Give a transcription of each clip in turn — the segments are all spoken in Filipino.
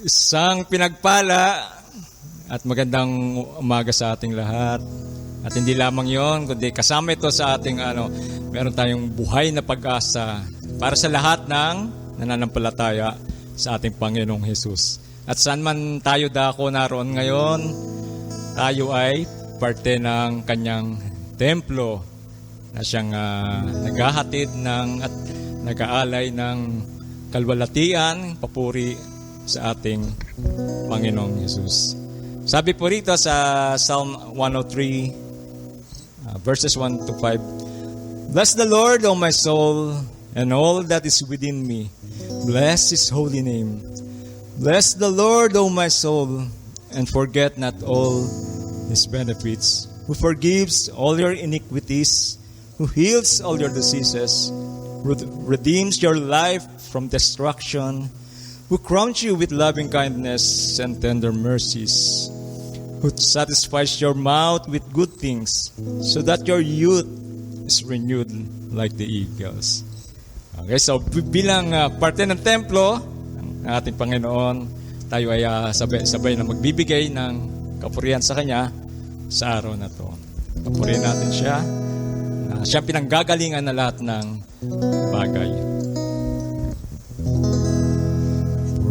Isang pinagpala at magandang umaga sa ating lahat. At hindi lamang yon, kundi kasama ito sa ating meron tayong buhay na pag-asa para sa lahat ng nananampalataya sa ating Panginoong Hesus. At saan man tayo dako naroon ngayon, tayo ay parte ng kanyang templo na siyang naghahatid at nag-aalay ng kalwalatian, papuri sa ating Panginoong Hesus. Sabi po rito sa Psalm 103, verses 1 to 5, Bless the Lord, O my soul, and all that is within me. Bless His holy name. Bless the Lord, O my soul, and forget not all His benefits, who forgives all your iniquities, who heals all your diseases, who redeems your life from destruction, who crowns you with loving kindness and tender mercies, who satisfies your mouth with good things, so that your youth is renewed like the eagles. Okay, so bilang parte ng templo ng ating Panginoon, tayo ay sabay na magbibigay ng kapurihan sa Kanya sa araw na to. Kapurihan natin siya, na siya pinanggagalingan na lahat ng bagay.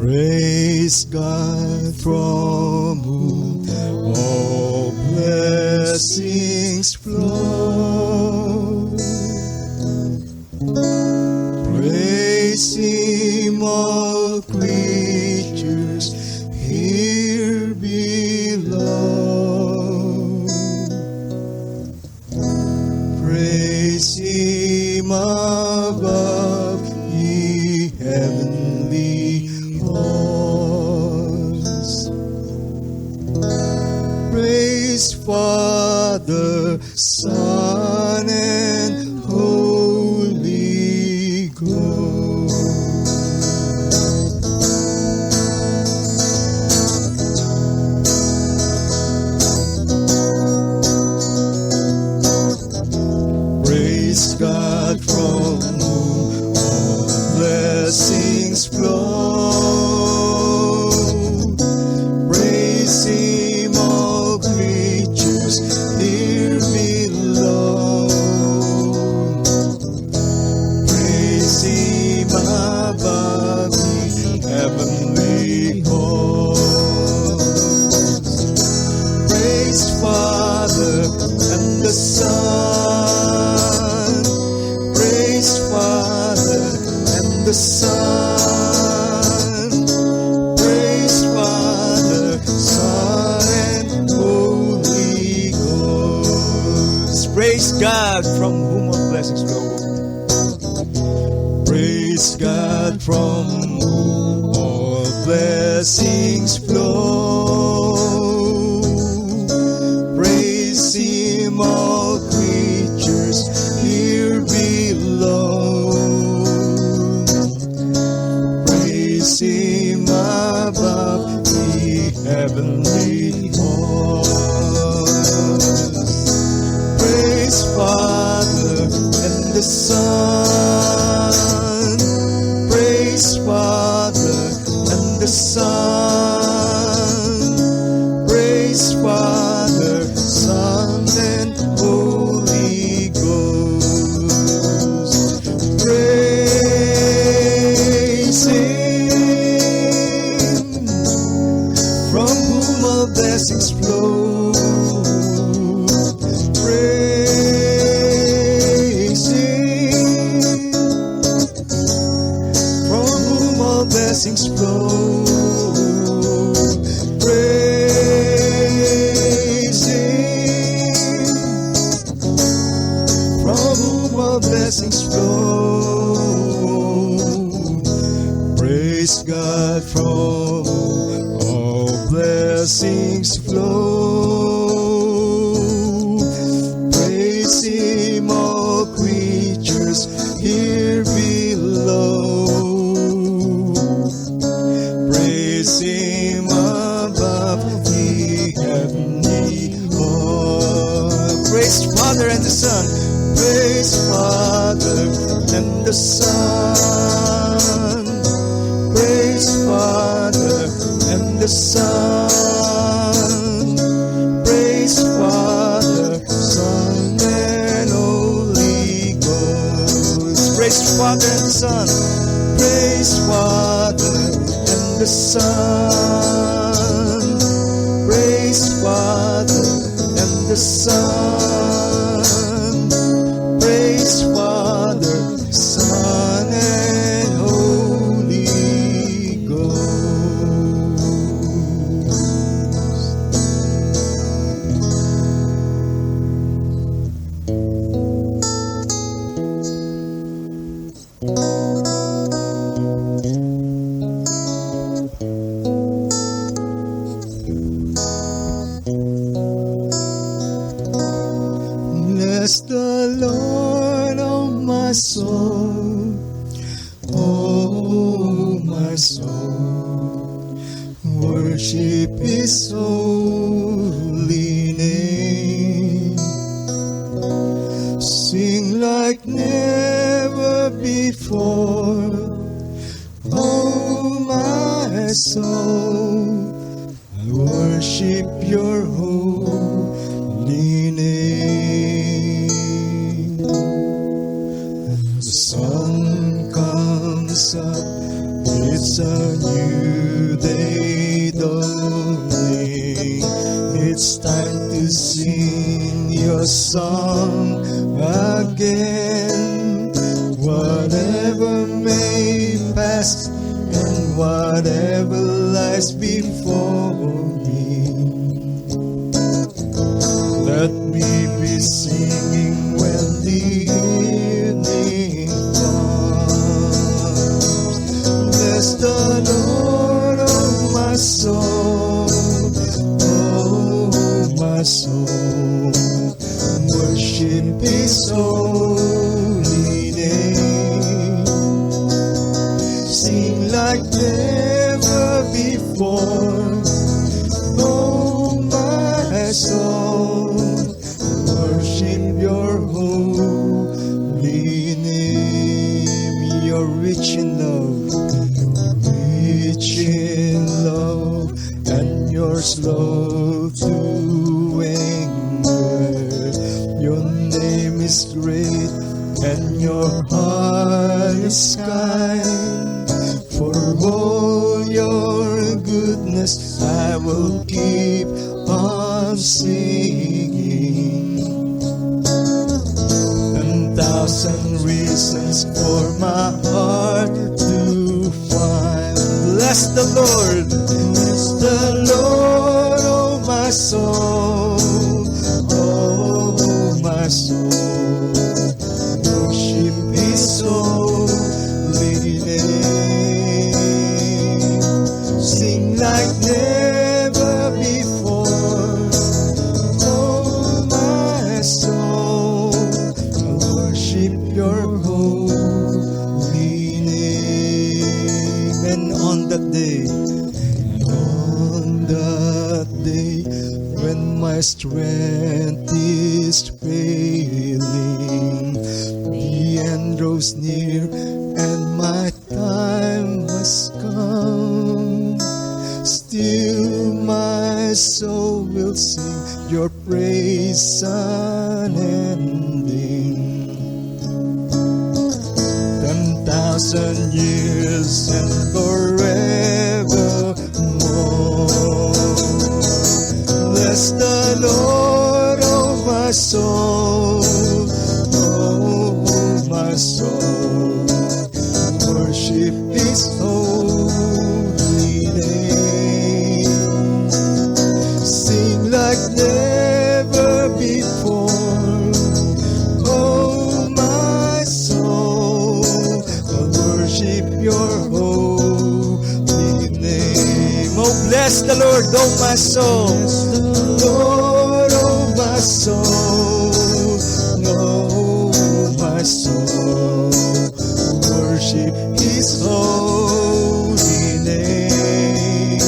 Praise God from whom all blessings flow. Praise Him, all creatures here below. Praise Him above, ye heavenly hosts. Praise Father, Son, and Holy Ghost. Praise God from whom all blessings flow. Praise Him, all creatures here below. Praise Him above, the heavenly hosts. Praise Father and the Son. Praise Father and the Son. Praise Father, Son, and Holy Ghost. Praise God from whom all blessings flow. Praise God from whom all blessings flow. Praise Him, all creatures here below. Praise Him above, the heavenly hosts. Praise Father and the Son. Praise Father and the Son. Praise Father, Son, and Holy Ghost. Praise Him, from whom all blessings flow. Praise Him, from whom all blessings flow. Praise Him, from whom all blessings flow. Praise God from whom all blessings flow. Praise Him, all creatures here below. Praise Him above, the heavenly hosts. Praise Father and the Son. Praise Father and the Son. Praise Father the Son. Praise Father, Son, and Holy Ghost. Praise Father and the Son. Praise Father and the Son. Praise Father and the Son. Praise Father, Son, and Holy Ghost. Bless the Lord, oh my soul, oh my soul. Worship His holy name. Sing like never before, oh my soul. I worship Your holy name. The sun comes up, it's a new day dawning. It's time to sing Your song again. Whatever may pass and whatever lies before me, let me be singing when the evening comes. Bless the Lord, oh my soul, oh my soul. Worship His holy name. Sing like never before, oh my soul. Worship Your holy name. You're rich in love, You're rich in love, and You're slow to anger. Your name is great, and Your heart is kind. For all Your goodness, I will keep on singing. 10,000 reasons for my heart to find. Bless the Lord, oh my soul, oh my soul. Worship His holy name. Sing like never before, oh my soul. Worship Your holy name. And on that day, when my strength is failing, the end draws near and my time has come. Still my soul will sing Your praise unending. 10,000 years and forevermore. Bless the Lord, oh my soul, oh my soul. Worship His holy name. Sing like never before, oh my soul. Worship Your holy name. Oh, bless the Lord, oh my soul. Lord, oh my soul, oh my soul. Worship His holy name.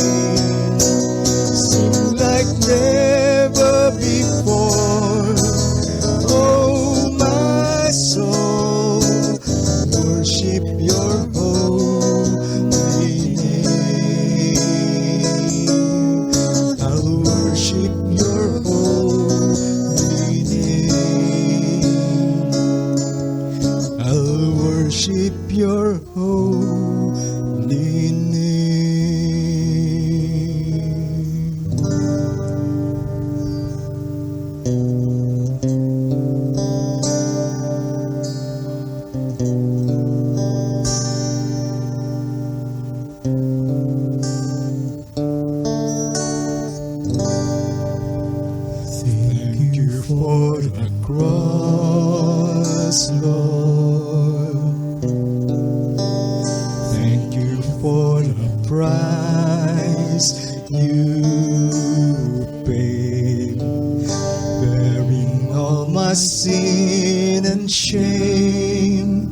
Sing like never before, oh my soul. Worship Your holy name. you paid, bearing all my sin and shame.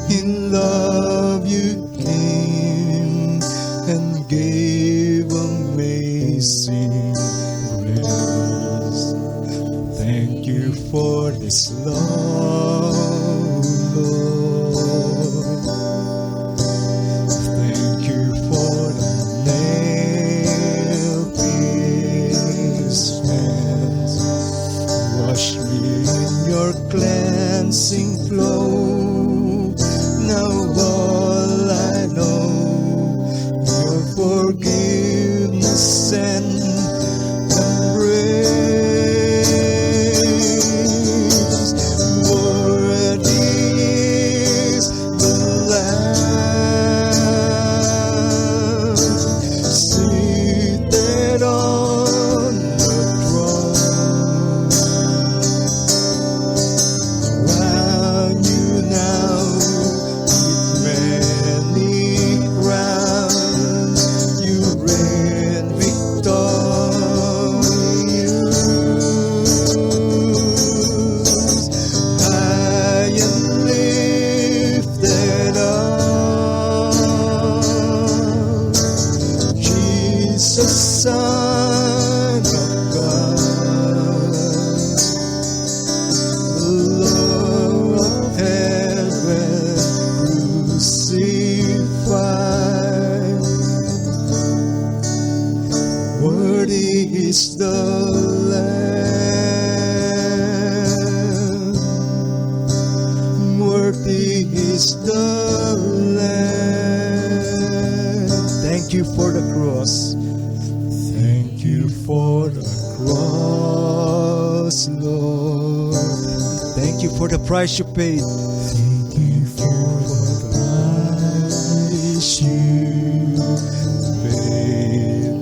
In love you came and gave amazing grace. Thank you for this love, Lord. Thank you for the nail-pierced hands. Wash me in your cleansing flow. Now all I know, your forgiveness and embrace. Worthy is the Lamb seated on the throne. Around you now with many crowns, you reign victorious. High and lifted up, Jesus, Son of God, the Lord of heaven crucified. Worthy is the Lamb. Worthy is the Lamb. Thank you for the cross. Thank you for the cross, Lord. Thank you for the price you paid. Thank you for the price you paid,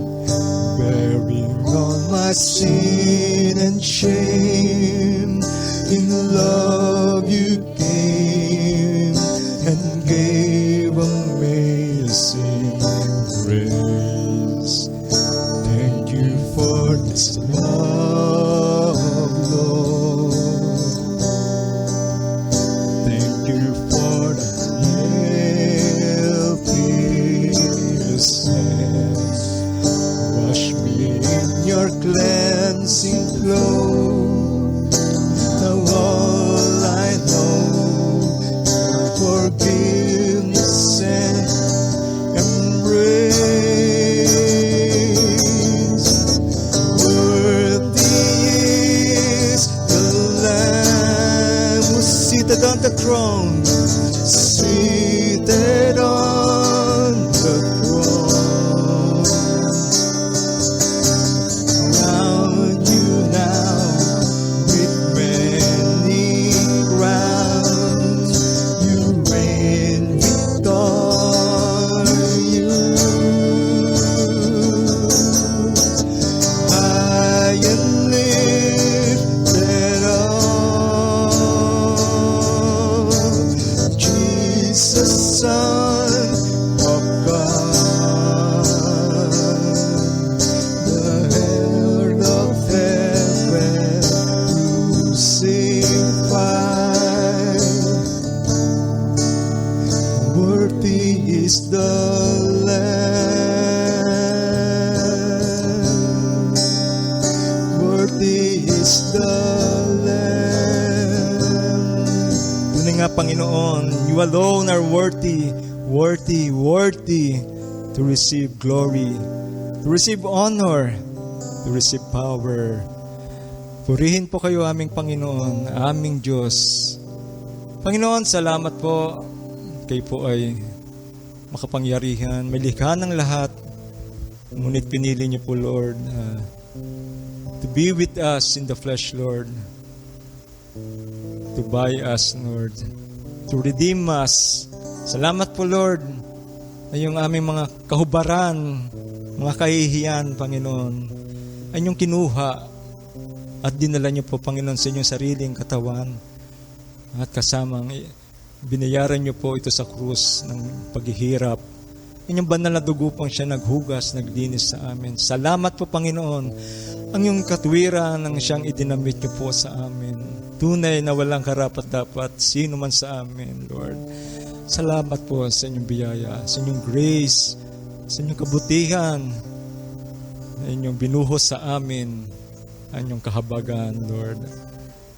bearing all my sin and shame. In love you came and gave amazing grace. Thank you for this love, Lord. Thank you for the nail-pierced hands. Wash me in your cleansing flow. Now all I know, your forgiveness and embrace. Worthy is the Lamb who's seated on the throne, seated on the throne. Around you now with many crowns, you reign victorious. High and lifted up, Jesus, Son of God, the head of heaven crucified. Worthy is the Lamb. Worthy is the Lamb. Tunay nga, Panginoon, you alone are worthy, worthy, worthy to receive glory, to receive honor, to receive power. Purihin po kayo aming Panginoon, aming Diyos. Panginoon, salamat po. Kayo po ay makapangyarihan, may likha ng lahat. Ngunit pinili niyo po, Lord, to be with us in the flesh, Lord. To buy us, Lord. To redeem us. Salamat po, Lord, na yung aming mga kahubaran, mga kahihiyan, Panginoon, ay inyong kinuha at dinala niyo po, Panginoon, sa inyong sariling katawan. At kasamang binayaran niyo po ito sa krus ng paghihirap Inyong banal na dugo pong siya naghugas, naglinis sa amin. Salamat po, Panginoon. Ang iyong katwiran ang siyang idinamit niyo po sa amin. Tunay na walang karapat-dapat sino man sa amin, Lord. Salamat po sa inyong biyaya, sa inyong grace, sa inyong kabutihan, na inyong binuhos sa amin ang inyong kahabagan, Lord.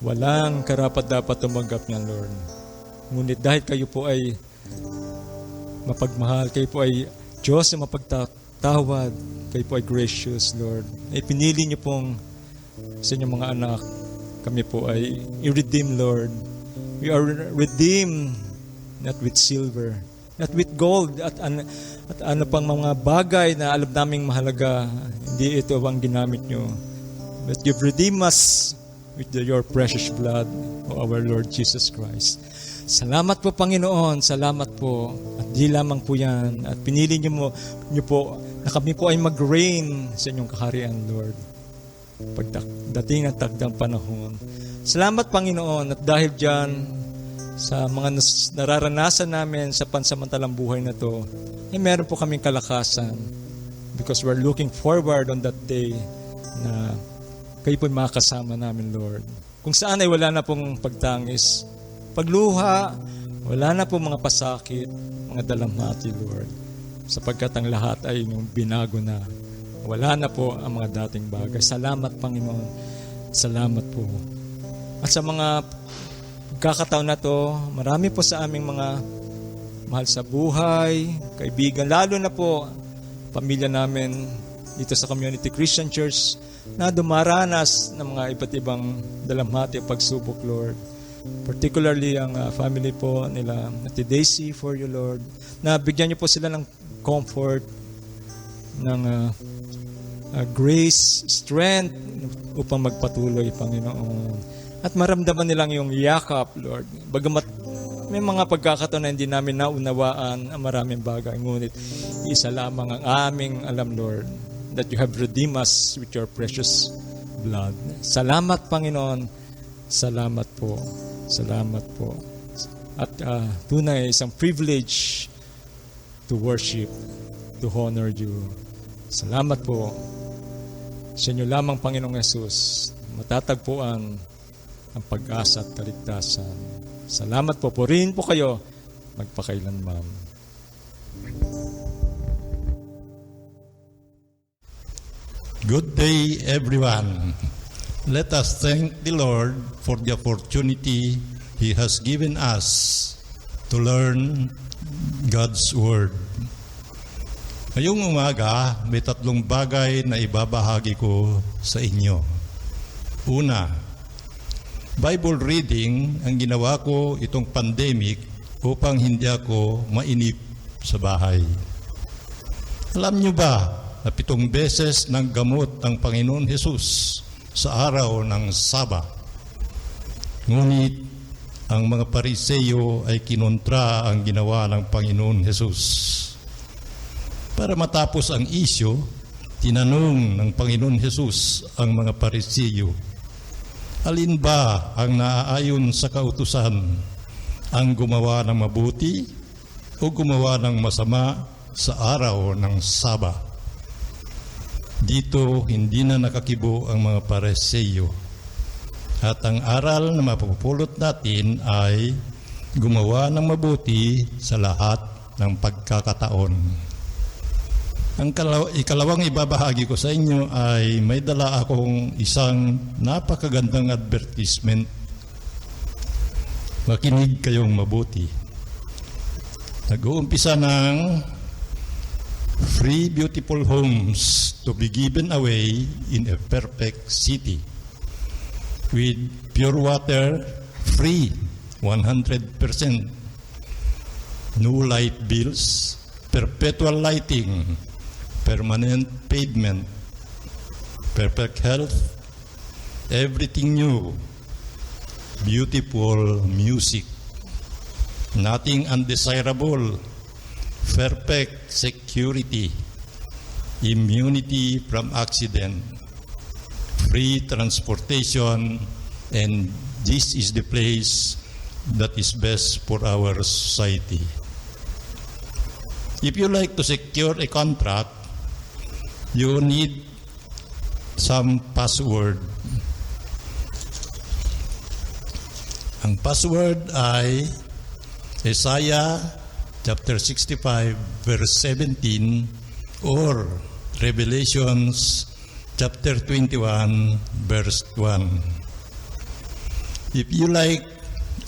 Walang karapat-dapat tumanggap niyan, Lord. Ngunit dahil kayo po ay mapagmahal, kayo po ay Diyos na mapagtatawad, kayo po ay gracious, Lord. Ay pinili niyo pong sa inyong mga anak, kami po ay i-redeem, Lord. We are redeemed not with silver, not with gold, at ano pang mga bagay na alam naming mahalaga. Hindi ito ang ginamit nyo. But you've redeemed us with your precious blood, O our Lord Jesus Christ. Salamat po, Panginoon. Salamat po. At di lamang po yan. At pinili niyo po na kami po ay mag-reign sa inyong kaharian, Lord. Pagdating ang takdang panahon. Salamat, Panginoon. At dahil dyan, sa mga nararanasan namin sa pansamantalang buhay na to, meron po kaming kalakasan. Because we're looking forward on that day na kayo po makasama namin, Lord. Kung saan ay wala na pong pagtangis, pagluha, wala na po mga pasakit, mga dalamhati, Lord. Sapagkat ang lahat ay inyong binago na. Wala na po ang mga dating bagay. Salamat, Panginoon. Salamat po. At sa mga kakataon na to, marami po sa aming mga mahal sa buhay, kaibigan, lalo na po pamilya namin dito sa Community Christian Church na dumaranas ng mga iba't ibang dalamhati o pagsubok, Lord. Particularly ang family po nila Ate Daisy, for you, Lord, na bigyan niyo po sila ng comfort, ng grace, strength upang magpatuloy, Panginoon. At maramdaman nilang yung yakap, Lord. Bagamat may mga pagkakataon na hindi namin naunawaan ang maraming bagay, ngunit isa lamang ang aming alam, Lord, that you have redeemed us with your precious blood. Salamat, Panginoon. Salamat po. Salamat po. At tunay, isang privilege to worship, to honor you. Salamat po. Sa inyo lamang, Panginoong Yesus, matatagpuan ang pag-asa at kaligtasan. Salamat po. Purihin po kayo magpakailanman. Good day, everyone. Let us thank the Lord for the opportunity He has given us to learn God's Word. Ngayong umaga, may tatlong bagay na ibabahagi ko sa inyo. Una, Bible reading ang ginawa ko itong pandemic upang hindi ako mainip sa bahay. Alam niyo ba na 7 beses nang gamot ang Panginoon Jesus sa araw ng Saba? Ngunit ang mga Pariseyo ay kinontra ang ginawa ng Panginoon Jesus. Para matapos ang isyu, tinanong ng Panginoon Jesus ang mga Pariseyo, alin ba ang naaayon sa kautusan, ang gumawa ng mabuti o gumawa ng masama sa araw ng Saba? Dito hindi na nakakibo ang mga Pariseyo. At ang aral na mapupulot natin ay gumawa ng mabuti sa lahat ng pagkakataon. Ang ikalawang ibabahagi ko sa inyo ay may dala akong isang napakagandang advertisement. Makinig kayong mabuti. Nag-uumpisa ng free beautiful homes to be given away in a perfect city. With pure water, free, 100%. No light bills, perpetual lighting, permanent pavement, perfect health, everything new, beautiful music, nothing undesirable, perfect security, immunity from accident, free transportation, and this is the place that is best for our society. If you like to secure a contract, you need some password. Ang password ay Isaiah chapter 65 verse 17 or Revelations chapter 21 verse 1. If you like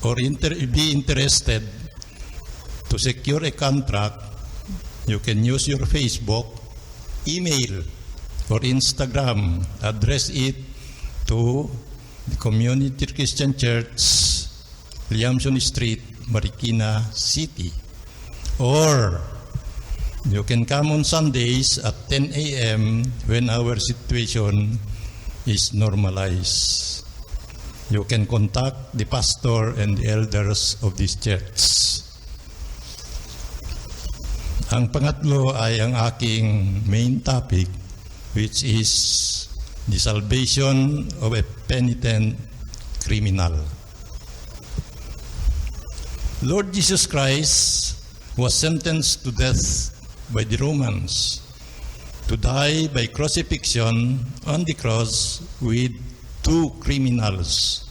or be interested to secure a contract, you can use your Facebook, email, or Instagram. Address it to the Community Christian Church, Liamson Street, Marikina City. Or you can come on Sundays at 10 a.m. when our situation is normalized. You can contact the pastor and the elders of this church. Ang pangatlo ay ang aking main topic, which is the salvation of a penitent criminal. Lord Jesus Christ was sentenced to death by the Romans, to die by crucifixion on the cross with two criminals.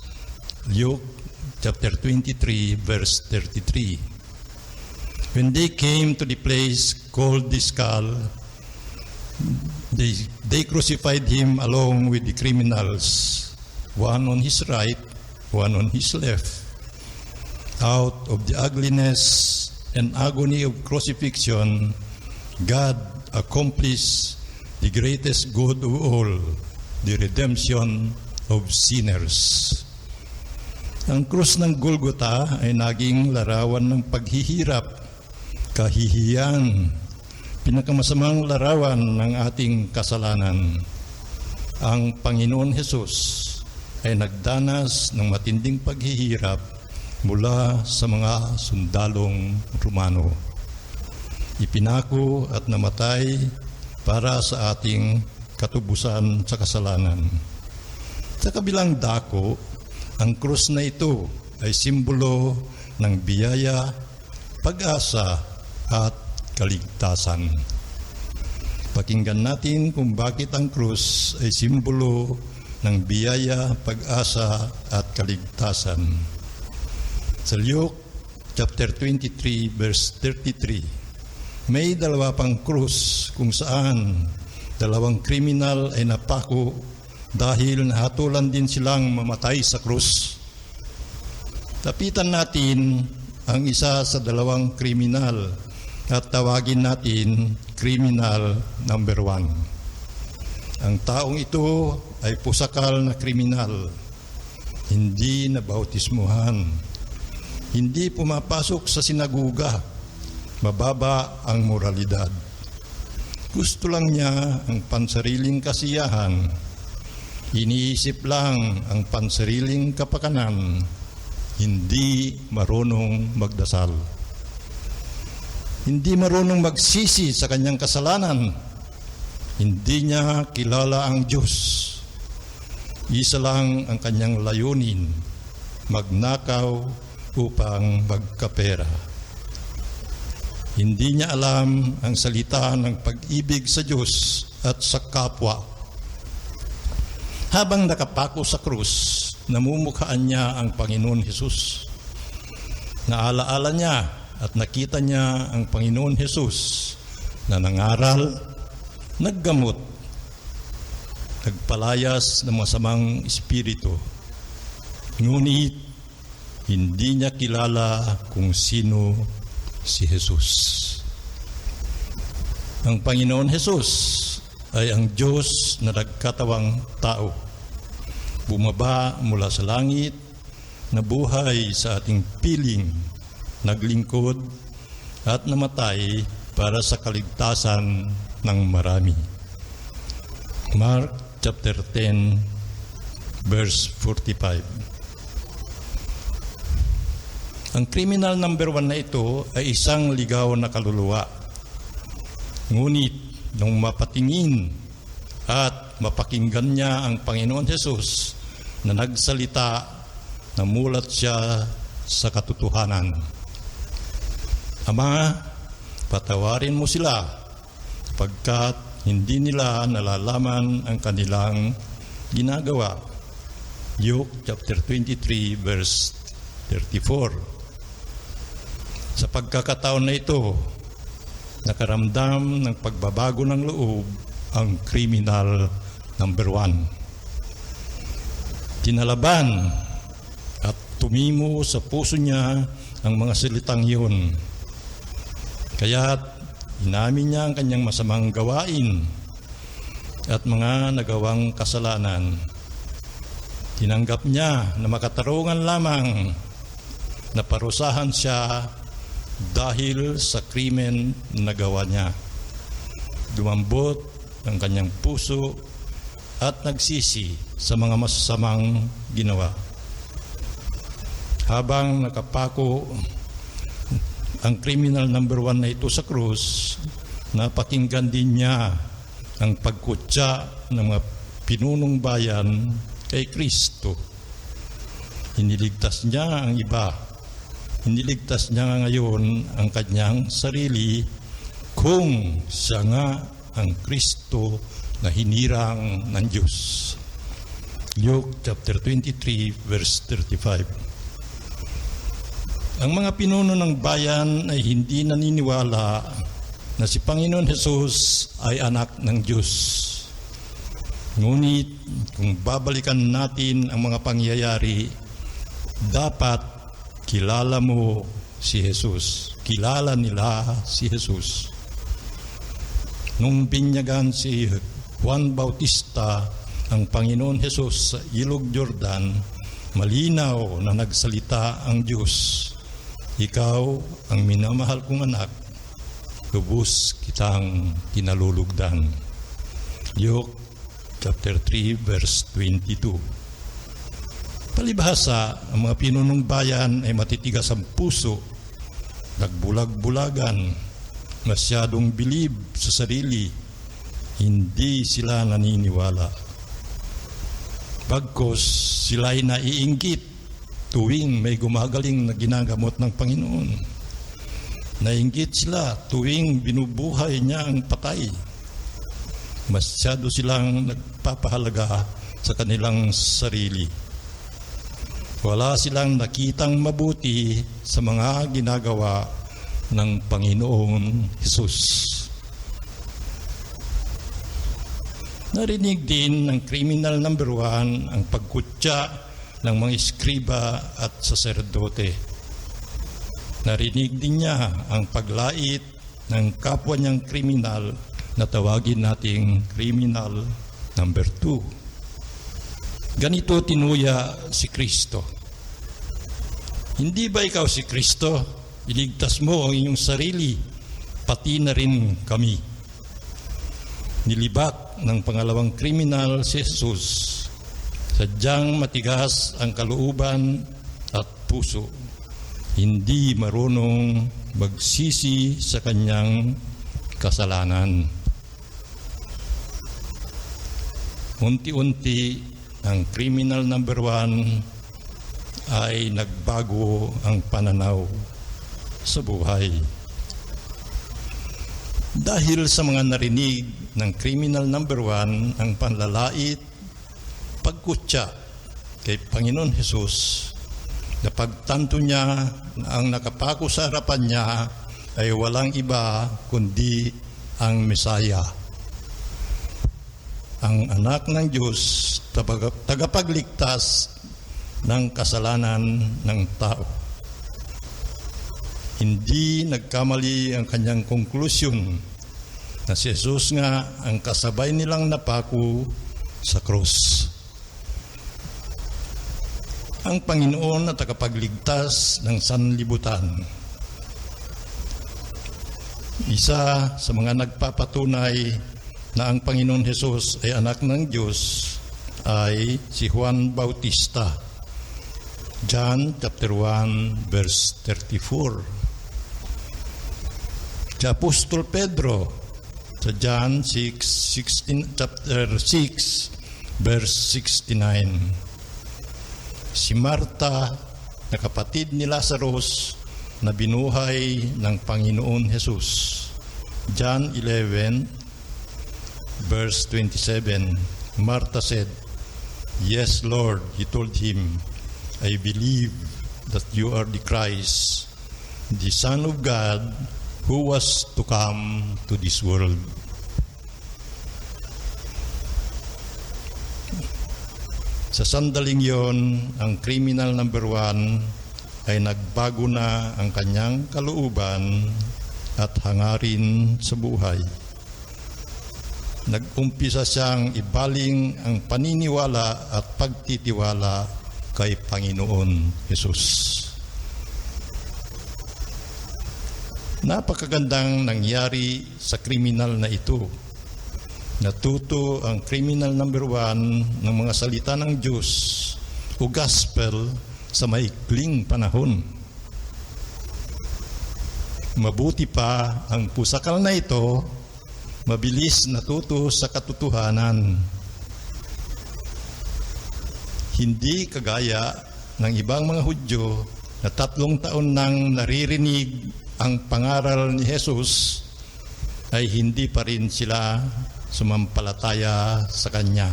Luke chapter 23 verse 33. When they came to the place called the Skull, they crucified him along with the criminals, one on his right, one on his left. Out of the ugliness and agony of crucifixion, God accomplished the greatest good of all, the redemption of sinners. Ang krus ng Golgotha ay naging larawan ng paghihirap, kahihiyan, pinakamasamang larawan ng ating kasalanan. Ang Panginoon Hesus ay nagdanas ng matinding paghihirap mula sa mga sundalong Romano. Ipinako at namatay para sa ating katubusan sa kasalanan. Sa kabilang dako, ang krus na ito ay simbolo ng biyaya, pag-asa at kaligtasan. Pakinggan natin kung bakit ang krus ay simbolo ng biyaya, pag-asa at kaligtasan. Sa Luke chapter 23 verse 33, may dalawa pang krus kung saan dalawang kriminal ay napako dahil nahatulan din silang mamatay sa krus. Tapitan natin ang isa sa dalawang kriminal at tawagin natin criminal number 1. Ang taong ito ay pusakal na kriminal, hindi nabautismuhan, hindi pumapasok sa sinaguga, mababa ang moralidad. Gusto lang niya ang pansariling kasiyahan, iniisip lang ang pansariling kapakanan, hindi marunong magdasal. Hindi marunong magsisi sa kanyang kasalanan, hindi niya kilala ang Diyos. Isa lang ang kanyang layunin, magnakaw upang magkapera. Hindi niya alam ang salita ng pag-ibig sa Diyos at sa kapwa. Habang nakapako sa krus, namumukhaan niya ang Panginoon Hesus. Naalaala niya at nakita niya ang Panginoon Hesus na nangaral, naggamot, nagpalayas ng masamang espiritu. Ngunit hindi niya kilala kung sino si Jesus. Ang Panginoon Jesus ay ang Diyos na nagkatawang tao. Bumaba mula sa langit, nabuhay sa ating piling, naglingkod at namatay para sa kaligtasan ng marami. Mark chapter 10 verse 45. Ang criminal number 1 na ito ay isang ligaw na kaluluwa. Ngunit nung mapatingin at mapakinggan niya ang Panginoon Hesus na nagsalita, namulat siya sa katotohanan. Ama, Patawarin mo sila pagkat hindi nila nalalaman ang kanilang ginagawa. Luke chapter 23 verse 34. Sa pagkakataon na ito, nakaramdam ng pagbabago ng loob ang criminal number 1. Tinalaban at tumimo sa puso niya ang mga salitang iyon. Kaya't inamin niya ang kanyang masamang gawain at mga nagawang kasalanan. Tinanggap niya na makatarungan lamang na parusahan siya dahil sa krimen na gawa niya. Dumambot ang kanyang puso at nagsisi sa mga masasamang ginawa. Habang nakapako ang criminal number 1 na ito sa krus, napakinggan din niya ang pagkutya ng mga pinunong bayan kay Kristo. Iniligtas niya ang iba. Iniligtas niya ngayon ang kanyang sarili kung siya nga ang Kristo na hinirang ng Diyos. Luke chapter 23 verse 35. Ang mga pinuno ng bayan ay hindi naniniwala na si Panginoon Hesus ay anak ng Diyos. Ngunit kung babalikan natin ang mga pangyayari, dapat kilala mo si Jesus. Kilala nila si Jesus. Nung binyagan si Juan Bautista ang Panginoon Hesus sa Ilog Jordan, malinaw na nagsalita ang Diyos. Ikaw ang minamahal kong anak, lubos kitang kinalulugdan. Luke chapter 3 verse 22. Palibhasa, ang mga pinunong bayan ay matitigas ang puso, nagbulag-bulagan, masyadong bilib sa sarili, hindi sila naniniwala. Bagkus sila'y naiinggit tuwing may gumagaling na ginagamot ng Panginoon. Nainggit sila tuwing binubuhay niya ang patay. Masyado silang nagpapahalaga sa kanilang sarili. Wala silang nakitang mabuti sa mga ginagawa ng Panginoong Hesus. Narinig din ng criminal number 1 ang pagkutya ng mga eskriba at saserdote. Narinig din niya ang paglait ng kapwa niyang kriminal na tawagin nating criminal number 2. Ganito tinuya si Kristo. Hindi ba ikaw si Kristo? Iligtas mo ang inyong sarili, pati na rin kami. Nilibat ng pangalawang kriminal si Jesus. Sadyang matigas ang kalooban at puso. Hindi marunong magsisi sa kanyang kasalanan. Unti-unti ang criminal number 1 ay nagbago ang pananaw sa buhay. Dahil sa mga narinig ng criminal number 1 ang panlalait, pagkutya kay Panginoon Hesus, na pagtanto niya na ang nakapako sa harapan niya ay walang iba kundi ang Mesaya, ang anak ng Diyos, tagapagligtas ng kasalanan ng tao. Hindi nagkamali ang kanyang konklusyon na si Jesus nga ang kasabay nilang napako sa krus. Ang Panginoon na tagapagligtas ng sanlibutan. Isa sa mga nagpapatunay na ang Panginoon Hesus ay anak ng Diyos ay si Juan Bautista. John chapter 1 verse 34. Si Apostol Pedro sa John 6, chapter 6 verse 69. Si Marta na kapatid ni Lazarus na binuhay ng Panginoon Jesus. John 11, verse 27, Martha said, "Yes, Lord," he told him, "I believe that you are the Christ, the Son of God, who was to come to this world." Sa sandaling yon, ang criminal number 1 ay nagbago na ang kanyang kalooban at hangarin sa buhay. Nag-umpisa siyang ibaling ang paniniwala at pagtitiwala kay Panginoon Jesus. Napakagandang nangyari sa kriminal na ito. Natuto ang criminal number 1 ng mga salita ng Diyos o gospel sa maikling panahon. Mabuti pa ang pusakal na ito, mabilis natuto sa katotohanan. Hindi kagaya ng ibang mga Hudyo na 3 taon nang naririnig ang pangaral ni Jesus, ay hindi pa rin sila sumampalataya sa Kanya.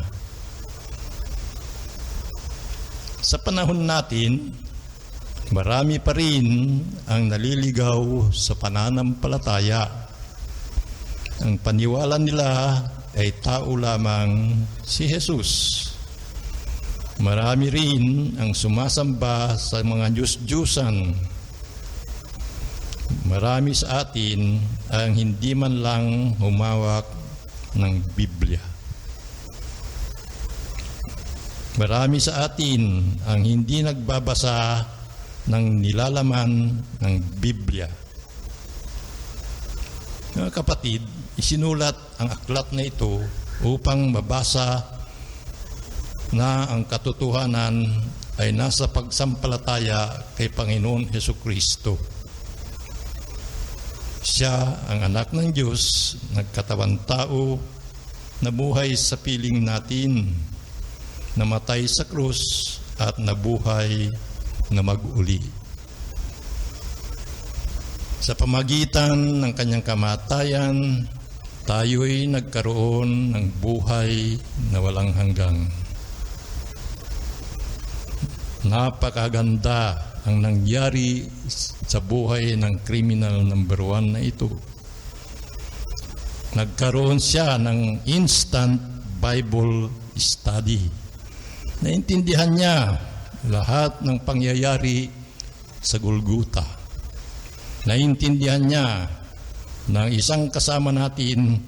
Sa panahon natin, marami pa rin ang naliligaw sa pananampalataya. Ang paniwala nila ay tao lamang si Jesus. Marami rin ang sumasamba sa mga Diyos-Diyusan. Marami sa atin ang hindi man lang humawak ng Biblia. Marami sa atin ang hindi nagbabasa ng nilalaman ng Biblia. Mga kapatid, isinulat ang aklat na ito upang mabasa na ang katotohanan ay nasa pagsampalataya kay Panginoon Hesukristo. Siya ang anak ng Diyos, nagkatawang tao, nabuhay sa piling natin, namatay sa krus at nabuhay na mag-uli. Sa pamagitan ng kanyang kamatayan, tayo'y nagkaroon ng buhay na walang hanggang. Napakaganda ang nangyari sa buhay ng criminal number 1 na ito. Nagkaroon siya ng instant Bible study. Naintindihan niya lahat ng pangyayari sa Golgotha. Naintindihan niya na isang kasama natin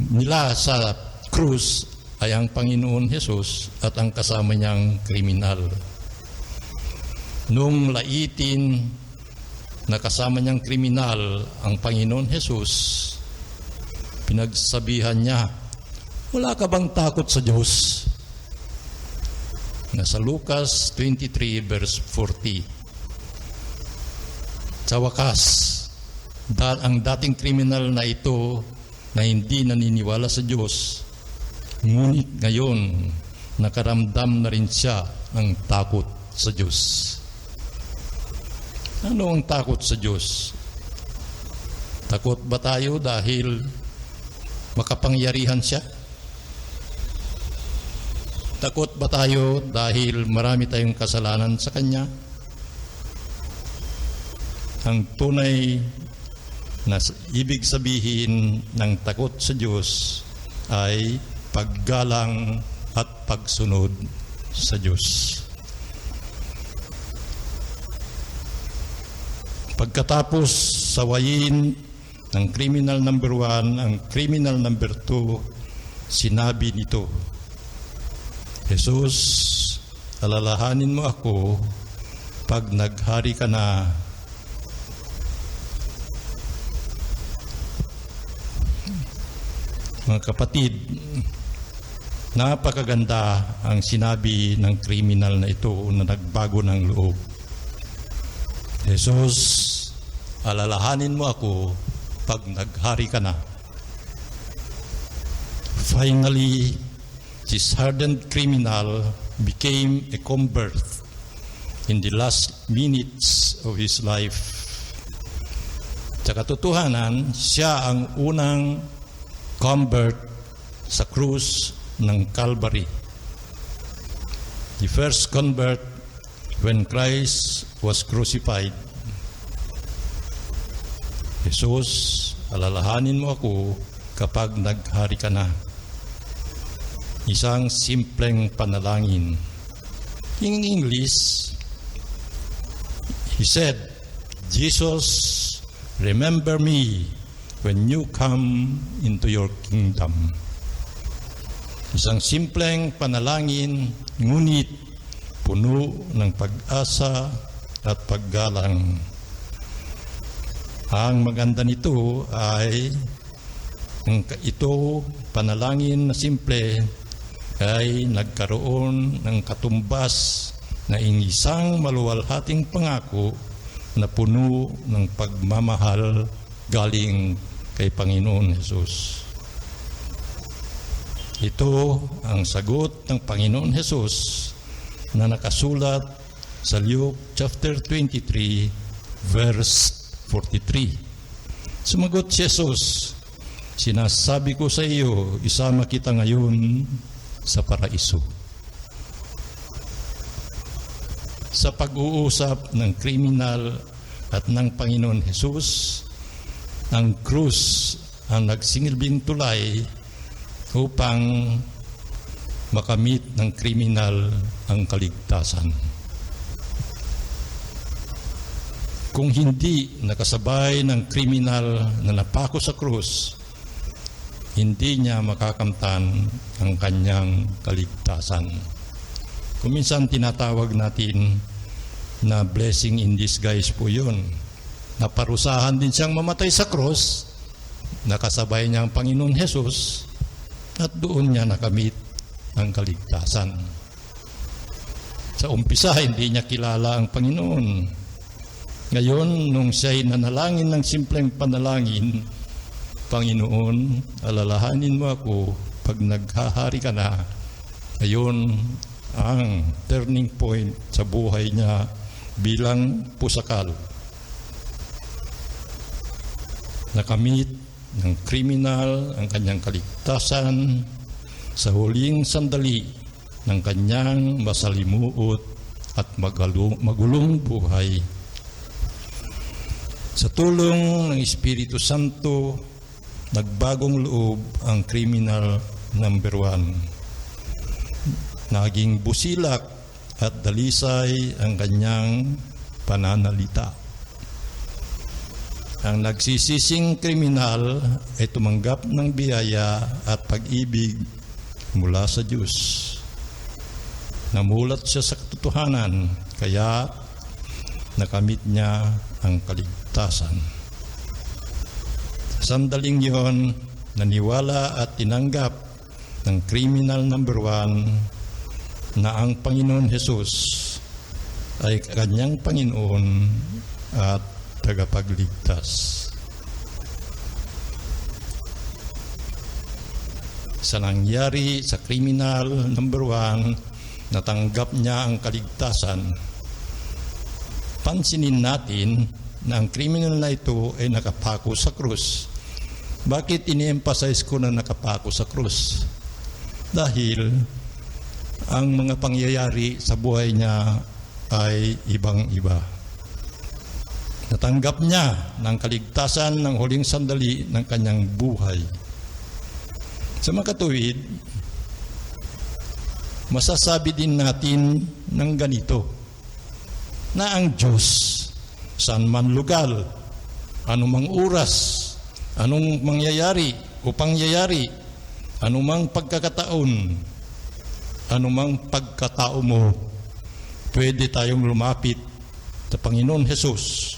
nila sa krus ay ang Panginoon Jesus at ang kasama niyang kriminal. Nung laitin na kasama niyang kriminal ang Panginoon Jesus, pinagsabihan niya, "Wala ka bang takot sa Diyos?" Nasa Lucas 23 verse 40. Sa wakas, ang dating kriminal na ito na hindi naniniwala sa Diyos, ngunit ngayon nakaramdam na rin siya ng takot sa Diyos. Ano ang takot sa Diyos? Takot ba tayo dahil makapangyarihan siya? Takot ba tayo dahil marami tayong kasalanan sa Kanya? Ang tunay na ibig sabihin ng takot sa Diyos ay paggalang at pagsunod sa Diyos. Pagkatapos sawayin ng criminal number 1, ang criminal number 2, sinabi nito, "Jesus, alalahanin mo ako pag naghari ka na." Mga kapatid, napakaganda ang sinabi ng criminal na ito na nagbago ng loob. "Jesus, alalahanin mo ako pag naghari ka na." Finally, this hardened criminal became a convert in the last minutes of his life. Sa katotohanan, siya ang unang convert sa krus ng Calvary. The first convert when Christ was crucified. Jesus, alalahanin mo ako kapag naghari ka na. Isang simpleng panalangin. In English, he said, Jesus, remember me when you come into your kingdom. Isang simpleng panalangin, ngunit puno ng pag-asa at paggalang. Ang maganda nito ay ito panalangin na simple ay nagkaroon ng katumbas na isang maluwalhating pangako na puno ng pagmamahal galing kay Panginoon Jesus. Ito ang sagot ng Panginoon Jesus na nakasulat sa Luke chapter 23 verse 43. Sumagot si Jesus, sinasabi ko sa iyo, isama kita ngayon sa paraiso. Sa pag-uusap ng kriminal at ng Panginoon Jesus, ang krus ang nagsilbing tulay upang makamit ng kriminal ang kaligtasan. Kung hindi nakasabay ng kriminal na napako sa krus, hindi niya makakamtan ang kanyang kaligtasan. Kung minsan tinatawag natin na blessing in disguise po yun. Naparusahan din siyang mamatay sa cross, nakasabay niya ang Panginoon Jesus, at doon niya nakamit ang kaligtasan. Sa umpisa, hindi niya kilala ang Panginoon. Ngayon, nung siya'y nanalangin ng simpleng panalangin, Panginoon, alalahanin mo ako pag naghahari ka na. Ngayon, ang turning point sa buhay niya bilang pusakal. Nakamit ng kriminal ang kanyang kaligtasan sa huling sandali ng kanyang masalimuot at magulong buhay. Sa tulong ng Espiritu Santo, nagbagong loob ang criminal number 1. Naging busilak at dalisay ang kanyang pananalita. Ang nagsisising kriminal ay tumanggap ng biyaya at pag-ibig mula sa Diyos. Namulat siya sa katotohanan, kaya nakamit niya ang kaligtasan. Sa sandaling yon, naniwala at tinanggap ng criminal number 1 na ang Panginoon Jesus ay kanyang Panginoon at tagapagligtas. Sa nangyari sa criminal number 1, natanggap niya ang kaligtasan. Pansinin natin na ang criminal na ito ay nakapako sa krus. Bakit ini-emphasize ko na nakapako sa krus? Dahil ang mga pangyayari sa buhay niya ay ibang-iba. Natanggap niya ng kaligtasan ng huling sandali ng kanyang buhay. Sa makatuwid, masasabi din natin ng ganito, na ang Diyos, saan man lugar, anumang oras, anong mangyayari o pangyayari, anumang pagkakataon, anumang pagkatao mo, pwede tayong lumapit sa Panginoon Jesus.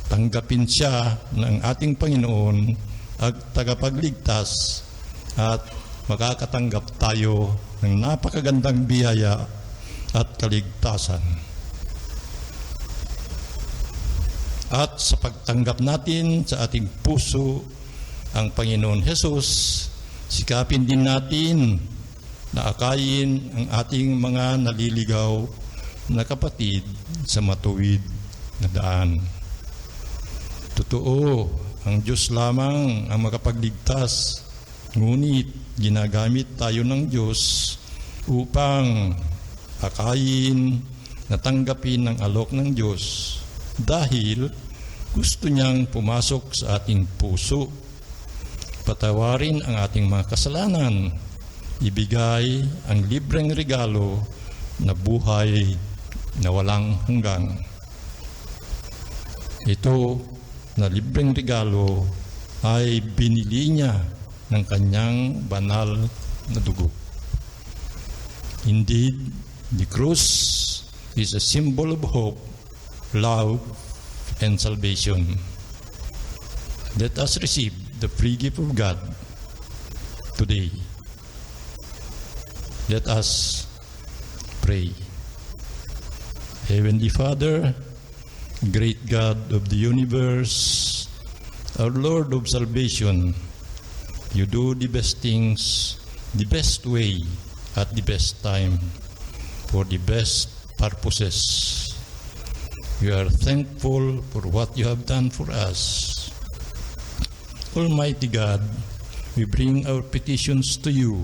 Tanggapin siya ng ating Panginoon at tagapagligtas at makakatanggap tayo ng napakagandang biyaya at kaligtasan. At sa pagtanggap natin sa ating puso ang Panginoon Jesus, sikapin din natin na akayin ang ating mga naliligaw na kapatid sa matuwid na daan. Totoo, ang Diyos lamang ang makapagligtas. Ngunit ginagamit tayo ng Diyos upang akayin na tanggapin ang alok ng Diyos dahil gusto niyang pumasok sa ating puso, patawarin ang ating mga kasalanan, ibigay ang libreng regalo na buhay na walang hanggan. Ito na libreng regalo ay binili niya ng kanyang banal na dugo. Indeed, the cross is a symbol of hope, love, and salvation. Let us receive the free gift of God today. Let us pray. Heavenly Father, great God of the universe, our Lord of salvation, you do the best things the best way at the best time for the best purposes. We are thankful for what you have done for us. Almighty God, we bring our petitions to you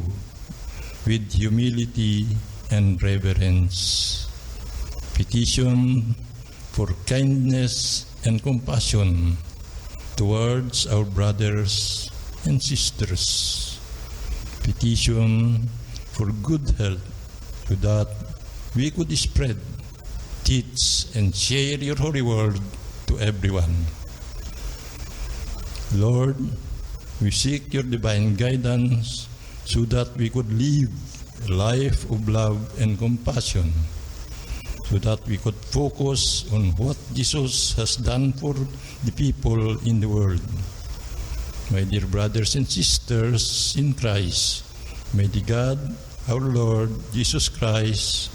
with humility and reverence. Petition for kindness and compassion towards our brothers and sisters. Petition for good health so that we could spread, teach, and share your holy word to everyone. Lord, we seek your divine guidance so that we could live a life of love and compassion, so that we could focus on what Jesus has done for the people in the world. My dear brothers and sisters in Christ, may the God, our Lord Jesus Christ,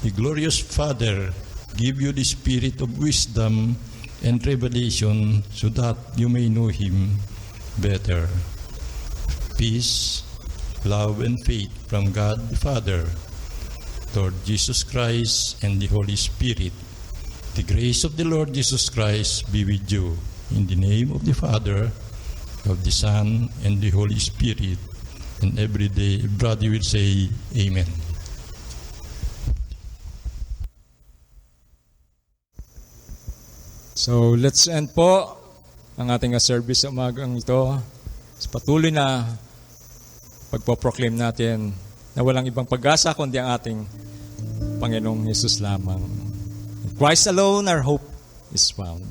the glorious Father, give you the spirit of wisdom and revelation so that you may know Him better. Peace, love, and faith from God the Father, Lord Jesus Christ, and the Holy Spirit. The grace of the Lord Jesus Christ be with you. In the name of the Father, of the Son, and the Holy Spirit. And every day, brother will say, Amen. So let's end po ang ating service sa umagang ito. Sa patuloy na pagpoproclaim natin na walang ibang pag-asa kundi ang ating Panginoong Yesus lamang. In Christ alone our hope is found.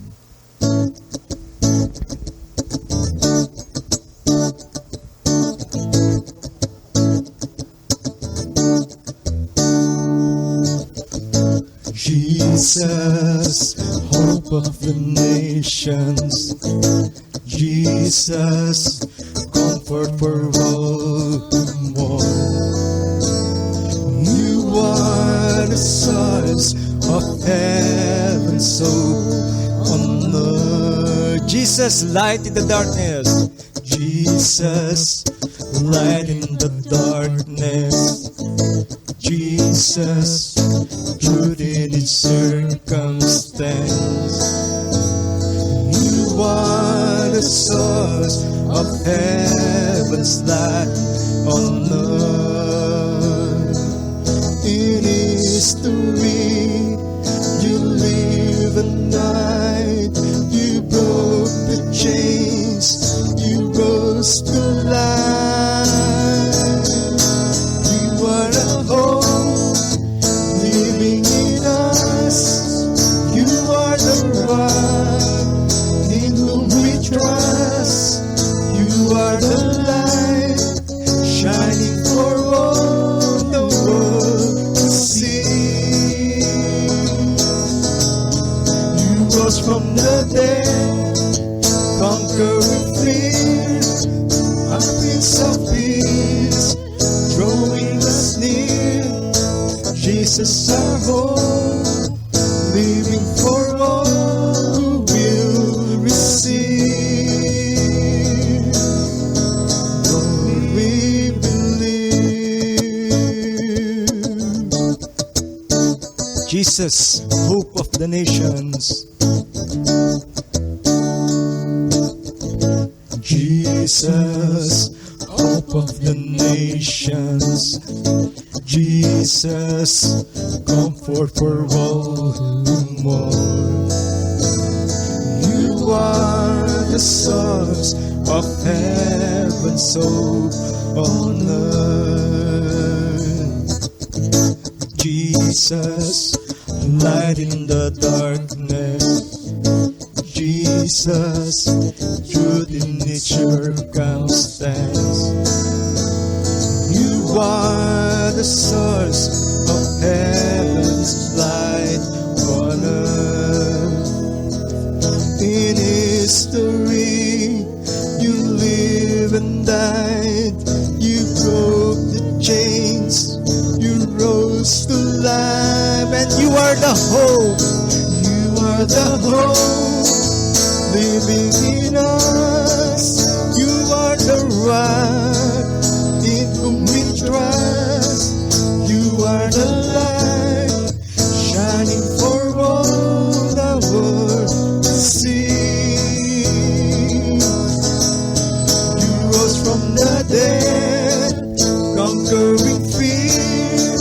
Jesus, hope of the nations. Jesus, comfort for all who mourn. You are the source of heaven's hope on earth. Jesus, light in the darkness. Jesus, light in the darkness. Jesus, truth in its circumstance. You are the source of heaven's light on earth. In history, you live a night. You broke the chains. You rose to life. You are a hope living in us. You are the rock in whom we trust. You are the light shining for all the world to see. You rose from the dead, conquering fear, a Prince of Peace, drawing us near. Jesus our hope, living for all who will receive. Lord, we believe. Jesus, hope of the nations. Jesus, hope of the nations. Jesus, comfort for all who mourn. You are the source of heaven's hope on earth. Jesus, light in the darkness. Jesus, truth in each circumstance. You are the source of heaven's light on earth. In history, you live and died. You broke the chains. You rose to life, and you are the hope. You are the hope living in us. You are the rock in whom we trust. You are the light shining for all the world to see. You rose from the dead, conquering fear.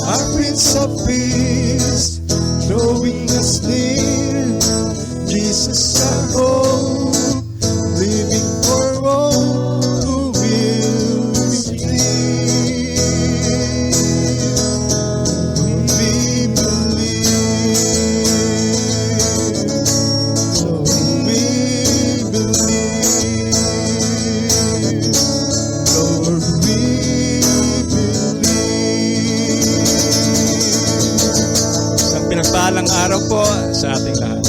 Our Prince of Peace, drawing us near. Jesus our hope, living for all who will believe. We believe. So we believe. Lord, we believe. Isang pinagpalang araw po sa ating lahat.